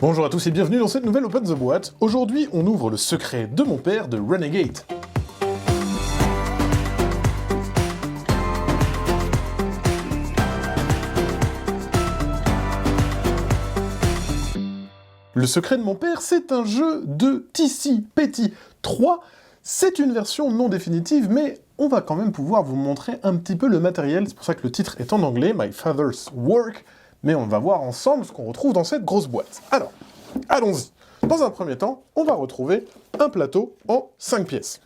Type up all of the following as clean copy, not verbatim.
Bonjour à tous et bienvenue dans cette nouvelle Open the Boîte. Aujourd'hui, on ouvre le secret de mon père de Renegade. Le secret de mon père, c'est un jeu de TCPT 3. C'est une version non définitive, mais on va quand même pouvoir vous montrer un petit peu le matériel. C'est pour ça que le titre est en anglais, My Father's Work. Mais on va voir ensemble ce qu'on retrouve dans cette grosse boîte. Alors, allons-y. Dans un premier temps, on va retrouver un plateau en 5 pièces.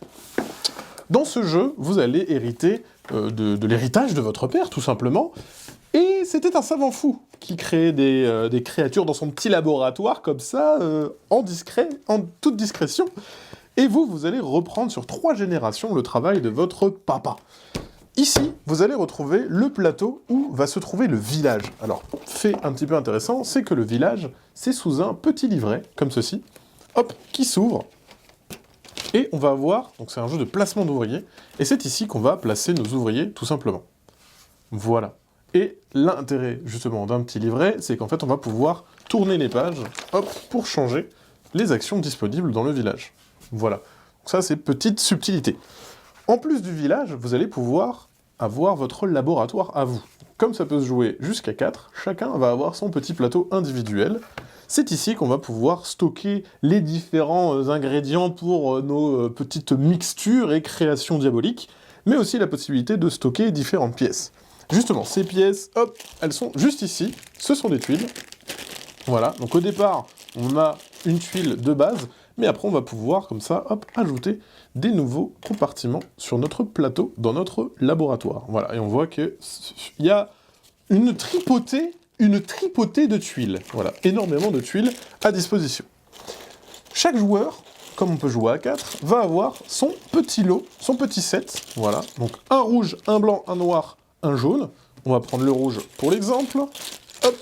Dans ce jeu, vous allez hériter de l'héritage de votre père, tout simplement. Et c'était un savant fou qui créait des créatures dans son petit laboratoire, comme ça, en toute discrétion. Et vous allez reprendre sur 3 générations le travail de votre papa. Ici, vous allez retrouver le plateau où va se trouver le village. Alors, fait un petit peu intéressant, c'est que le village, c'est sous un petit livret, comme ceci, hop, qui s'ouvre. Et on va avoir, donc c'est un jeu de placement d'ouvriers, et c'est ici qu'on va placer nos ouvriers, tout simplement. Voilà. Et l'intérêt, justement, d'un petit livret, c'est qu'en fait, on va pouvoir tourner les pages, hop, pour changer les actions disponibles dans le village. Voilà. Donc ça, c'est petite subtilité. En plus du village, vous allez pouvoir avoir votre laboratoire à vous. Comme ça peut se jouer jusqu'à 4, chacun va avoir son petit plateau individuel. C'est ici qu'on va pouvoir stocker les différents ingrédients pour nos petites mixtures et créations diaboliques, mais aussi la possibilité de stocker différentes pièces. Justement, ces pièces, hop, elles sont juste ici, ce sont des tuiles. Voilà, donc au départ, on a une tuile de base, mais après on va pouvoir, comme ça, hop, ajouter des nouveaux compartiments sur notre plateau, dans notre laboratoire. Voilà, et on voit qu'il y a une tripotée de tuiles. Voilà, énormément de tuiles à disposition. Chaque joueur, comme on peut jouer à 4, va avoir son petit lot, son petit set. Voilà, donc un rouge, un blanc, un noir, un jaune. On va prendre le rouge pour l'exemple. Hop,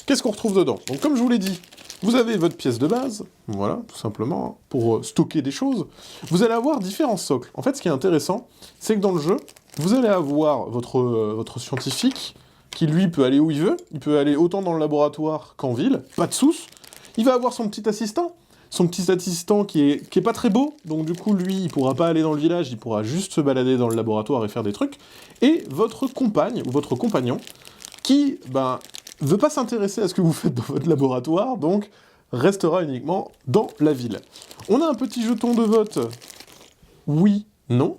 qu'est-ce qu'on retrouve dedans? Donc comme je vous l'ai dit, vous avez votre pièce de base, voilà, tout simplement, pour stocker des choses. Vous allez avoir différents socles. En fait, ce qui est intéressant, c'est que dans le jeu, vous allez avoir votre scientifique, qui lui peut aller où il veut. Il peut aller autant dans le laboratoire qu'en ville, pas de soucis. Il va avoir son petit assistant qui est pas très beau, donc du coup, lui, il pourra pas aller dans le village, il pourra juste se balader dans le laboratoire et faire des trucs. Et votre compagne, ou votre compagnon, qui, veut pas s'intéresser à ce que vous faites dans votre laboratoire, donc restera uniquement dans la ville. On a un petit jeton de vote oui, non.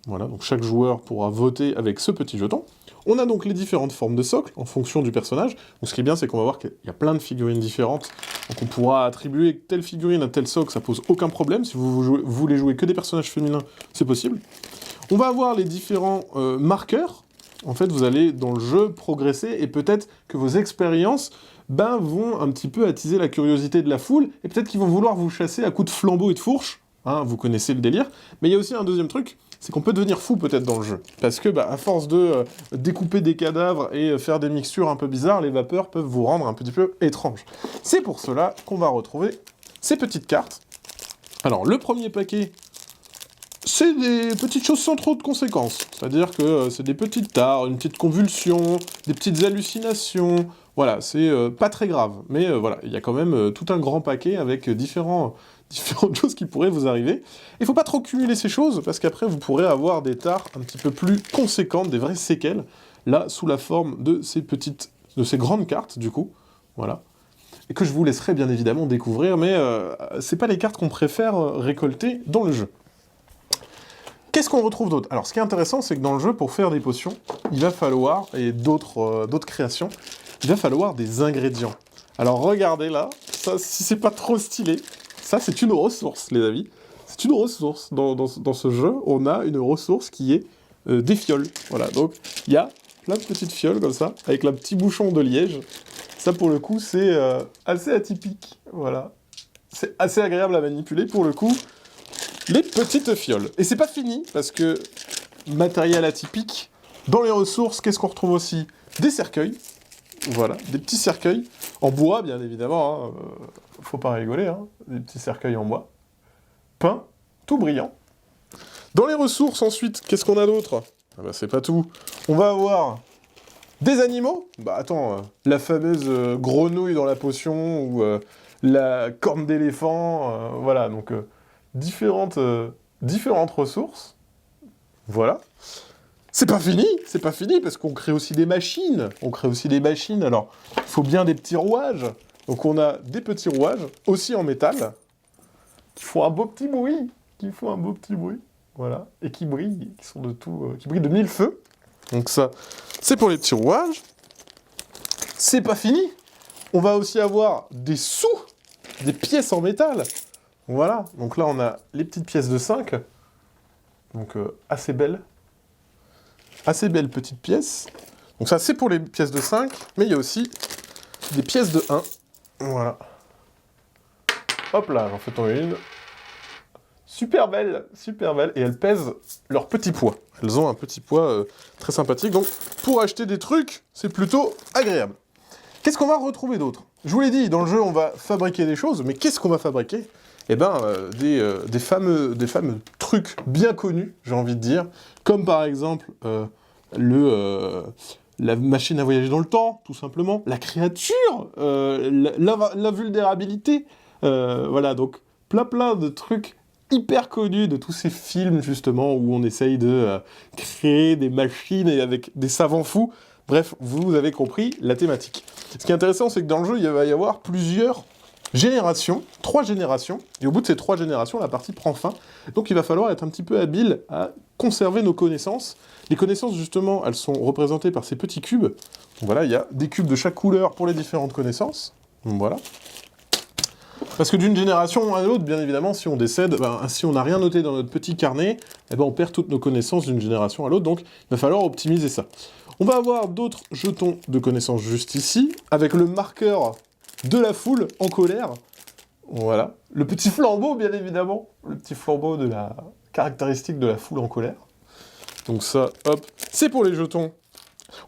Voilà, donc chaque joueur pourra voter avec ce petit jeton. On a donc les différentes formes de socle en fonction du personnage. Donc ce qui est bien, c'est qu'on va voir qu'il y a plein de figurines différentes. Donc on pourra attribuer telle figurine à tel socle, ça pose aucun problème. Si vous voulez jouer que des personnages féminins, c'est possible. On va avoir les différents marqueurs. En fait, vous allez, dans le jeu, progresser, et peut-être que vos expériences vont un petit peu attiser la curiosité de la foule, et peut-être qu'ils vont vouloir vous chasser à coups de flambeau et de fourche, hein, vous connaissez le délire. Mais il y a aussi un deuxième truc, c'est qu'on peut devenir fou peut-être dans le jeu. Parce que, à force de découper des cadavres et faire des mixtures un peu bizarres, les vapeurs peuvent vous rendre un petit peu étrange. C'est pour cela qu'on va retrouver ces petites cartes. Alors, le premier paquet, c'est des petites choses sans trop de conséquences. C'est-à-dire que c'est des petites tares, une petite convulsion, des petites hallucinations. Voilà, c'est pas très grave. Mais voilà, il y a quand même tout un grand paquet avec différentes choses qui pourraient vous arriver. Il faut pas trop cumuler ces choses, parce qu'après vous pourrez avoir des tares un petit peu plus conséquentes, des vraies séquelles, là, sous la forme de ces grandes cartes, du coup. Voilà. Et que je vous laisserai bien évidemment découvrir, mais c'est pas les cartes qu'on préfère récolter dans le jeu. Qu'est-ce qu'on retrouve d'autre? Alors, ce qui est intéressant, c'est que dans le jeu, pour faire des potions, il va falloir, et d'autres créations, il va falloir des ingrédients. Alors, regardez là, ça, si c'est pas trop stylé, ça, c'est une ressource, les amis. C'est une ressource. Dans ce jeu, on a une ressource qui est des fioles. Voilà, donc, il y a plein de petites fioles, comme ça, avec un petit bouchon de liège. Ça, pour le coup, c'est assez atypique. Voilà. C'est assez agréable à manipuler, pour le coup. Les petites fioles. Et c'est pas fini, parce que matériel atypique, dans les ressources, qu'est-ce qu'on retrouve aussi? Des cercueils. Voilà, des petits cercueils, en bois, bien évidemment, hein. Faut pas rigoler, hein. Des petits cercueils en bois. Peint, tout brillant. Dans les ressources, ensuite, qu'est-ce qu'on a d'autre? C'est pas tout. On va avoir des animaux. Attends, la fameuse grenouille dans la potion, ou la corne d'éléphant, voilà, donc différentes ressources. Voilà. C'est pas fini, parce qu'on crée aussi des machines. Alors, il faut bien des petits rouages. Donc on a des petits rouages, aussi en métal, qui font un beau petit bruit. Voilà. Et qui brillent, qui brillent de mille feux. Donc ça, c'est pour les petits rouages. C'est pas fini. On va aussi avoir des sous, des pièces en métal. Voilà. Donc là, on a les petites pièces de 5. Donc assez belles. Assez belles petites pièces. Donc ça, c'est pour les pièces de 5. Mais il y a aussi des pièces de 1. Voilà. Hop là, j'en fais tomber une. Super belle. Et elles pèsent leur petit poids. Elles ont un petit poids très sympathique. Donc, pour acheter des trucs, c'est plutôt agréable. Qu'est-ce qu'on va retrouver d'autre? Je vous l'ai dit, dans le jeu, on va fabriquer des choses, mais qu'est-ce qu'on va fabriquer? Eh ben, des fameux trucs bien connus, j'ai envie de dire, comme par exemple la machine à voyager dans le temps, tout simplement, la créature, la vulnérabilité, voilà, donc plein de trucs hyper connus de tous ces films, justement, où on essaye de créer des machines et avec des savants fous. Bref, vous avez compris la thématique. Ce qui est intéressant, c'est que dans le jeu, il va y avoir plusieurs générations, 3 générations, et au bout de ces 3 générations, la partie prend fin. Donc il va falloir être un petit peu habile à conserver nos connaissances. Les connaissances, justement, elles sont représentées par ces petits cubes. Donc voilà, il y a des cubes de chaque couleur pour les différentes connaissances. Donc voilà. Parce que d'une génération à l'autre, bien évidemment, si on décède, si on n'a rien noté dans notre petit carnet, eh ben, on perd toutes nos connaissances d'une génération à l'autre, donc il va falloir optimiser ça. On va avoir d'autres jetons de connaissances juste ici, avec le marqueur de la foule en colère. Voilà. Le petit flambeau, bien évidemment. Le petit flambeau de la caractéristique de la foule en colère. Donc ça, hop, c'est pour les jetons.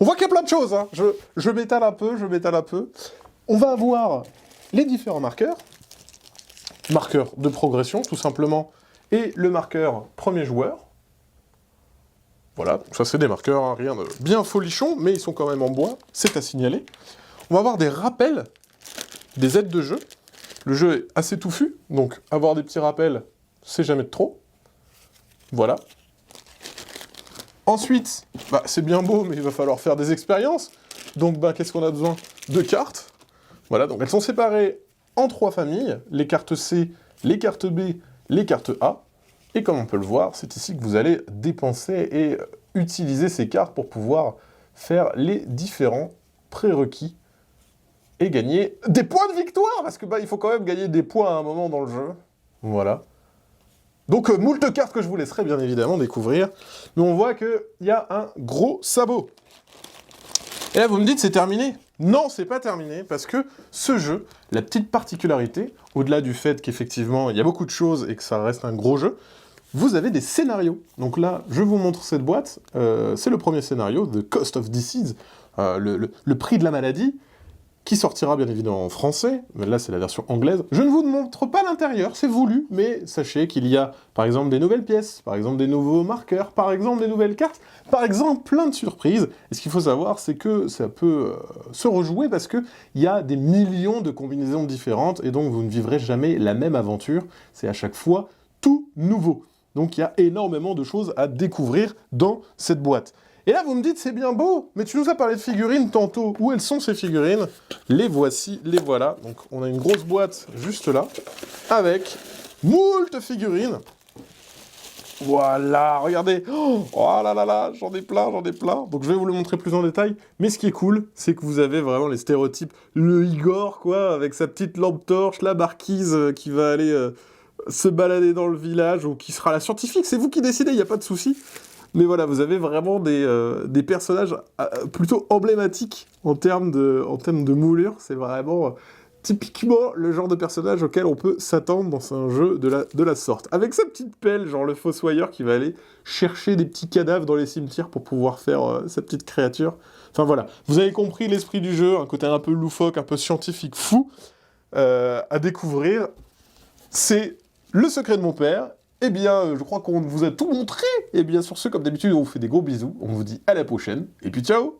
On voit qu'il y a plein de choses, hein. Je m'étale un peu. On va avoir les différents marqueurs. Marqueur de progression, tout simplement, et le marqueur premier joueur. Voilà, ça c'est des marqueurs, hein, rien de bien folichon, mais ils sont quand même en bois, c'est à signaler. On va avoir des rappels, des aides de jeu. Le jeu est assez touffu, donc avoir des petits rappels, c'est jamais de trop. Voilà. Ensuite, c'est bien beau, mais il va falloir faire des expériences. Donc qu'est-ce qu'on a besoin? De cartes. Voilà, donc elles sont séparées en 3 familles, les cartes C, les cartes B, les cartes A. Et comme on peut le voir, c'est ici que vous allez dépenser et utiliser ces cartes pour pouvoir faire les différents prérequis et gagner des points de victoire, parce que il faut quand même gagner des points à un moment dans le jeu. Voilà. Donc, moult cartes que je vous laisserai bien évidemment découvrir. Mais on voit qu'il y a un gros sabot. Et là, vous me dites, c'est terminé? Non, c'est pas terminé, parce que ce jeu, la petite particularité, au-delà du fait qu'effectivement, il y a beaucoup de choses et que ça reste un gros jeu, vous avez des scénarios. Donc là, je vous montre cette boîte, c'est le premier scénario, The Cost of Disease, le prix de la maladie, qui sortira bien évidemment en français, mais là c'est la version anglaise. Je ne vous montre pas l'intérieur, c'est voulu, mais sachez qu'il y a par exemple des nouvelles pièces, par exemple des nouveaux marqueurs, par exemple des nouvelles cartes, par exemple plein de surprises. Et ce qu'il faut savoir, c'est que ça peut se rejouer parce qu'il y a des millions de combinaisons différentes, et donc vous ne vivrez jamais la même aventure, c'est à chaque fois tout nouveau. Donc il y a énormément de choses à découvrir dans cette boîte. Et là, vous me dites, c'est bien beau, mais tu nous as parlé de figurines tantôt. Où elles sont, ces figurines? Les voici, les voilà. Donc, on a une grosse boîte juste là, avec moult figurines. Voilà, regardez. Oh là là là, j'en ai plein. Donc, je vais vous le montrer plus en détail. Mais ce qui est cool, c'est que vous avez vraiment les stéréotypes. Le Igor, quoi, avec sa petite lampe torche, la marquise qui va aller se balader dans le village, ou qui sera la scientifique. C'est vous qui décidez, il n'y a pas de souci. Mais voilà, vous avez vraiment des personnages plutôt emblématiques en termes de moulure. C'est vraiment typiquement le genre de personnage auquel on peut s'attendre dans un jeu de la sorte. Avec sa petite pelle, genre le fossoyeur qui va aller chercher des petits cadavres dans les cimetières pour pouvoir faire sa petite créature. Enfin voilà, vous avez compris l'esprit du jeu, un côté un peu loufoque, un peu scientifique fou à découvrir. C'est le secret de mon père. Eh bien, je crois qu'on vous a tout montré. Et bien, sur ce, comme d'habitude, on vous fait des gros bisous. On vous dit à la prochaine. Et puis, ciao!